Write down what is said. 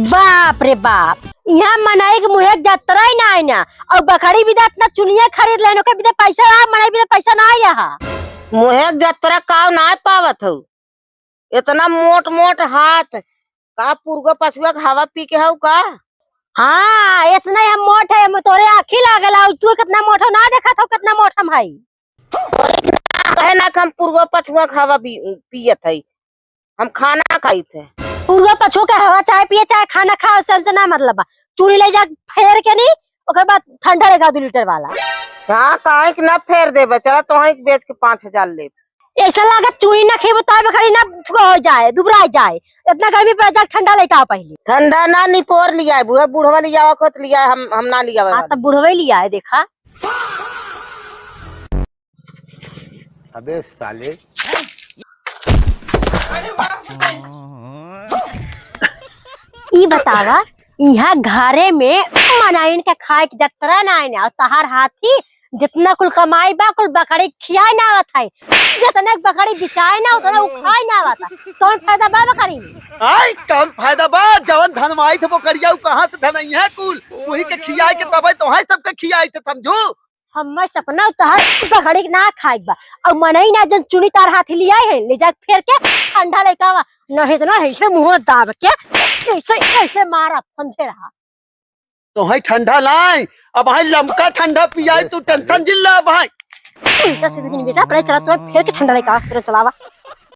बाप रे बाप, यहाँ मनाई के मुहे जतरा ही ना है ना। और बकरी भी इतना चुनिया खरीद लेनो के भी पैसा आ मनाई भी पैसा ना आया हा। मुहे जतरा काव ना पावत हूँ। इतना मोट मोट हाथ का पुरगो पशुआ हवा पी के हऊ का। हाँ इतना हम मोट है तोरे आखी लागल और तू कितना मोटा ना देखा था कितना मोटा हम भाई। कहे ना हम पुरगो पछुआ हवा पियत है, हम खाना खाई थे। पूर्वा पछुआ के हवा चाय पिए चाहे खाना खा सबसे ना मतलब चूड़ी ले जा फेर के नहीं ओकर बाद ठंडा रहेगा 2 लीटर वाला। हाँ काहे कि ना फेर दे चला तो बेच के 5,000 ले। ऐसा लागत चूड़ी ना खेबो तार बकरी ना हो जाए दुबरा जाए। इतना गर्मी पड़ जाए ठंडा लेके आओ पहले। ठंडा ना निपोर लिया बुआ बुढ़वा लिया खुद लिया हम ना लिया। हाँ तब बुढ़वे लिया है देखा। अबे साले ई बतावा यहाँ घरे में मनाइन के खाए के जतरा ना है और तहार हाथी जितना कुल कमाई बा कुल बकरी खियाए ना आवत है। जितना बकरी बिचाए ना उतना खाए ना आवत। कौन फायदा बा बकरी में? आई कौन फायदा बा? जवन धनवाई थे बकरिया कहाँ से धनई है कुल वही के खियाए के तबे तो है सबके खियाए थे समझो। हमार सपना तहार बकरी ना खाए बा और मनई ना जन चुनी तार हाथी लिया है ले जा फेर के ठंडा लेके आवा नहीं तो ना ऐसे मुंह दाब के ऐसे ऐसे मारा समझे रहा। तो है ठंडा लाई अब है लमका ठंडा पियाए तू टेंशन जिल्ला भाई। उल्टा सीधा नहीं बेटा पहले चला तो फेर के ठंडा लेके आ फिर चलावा।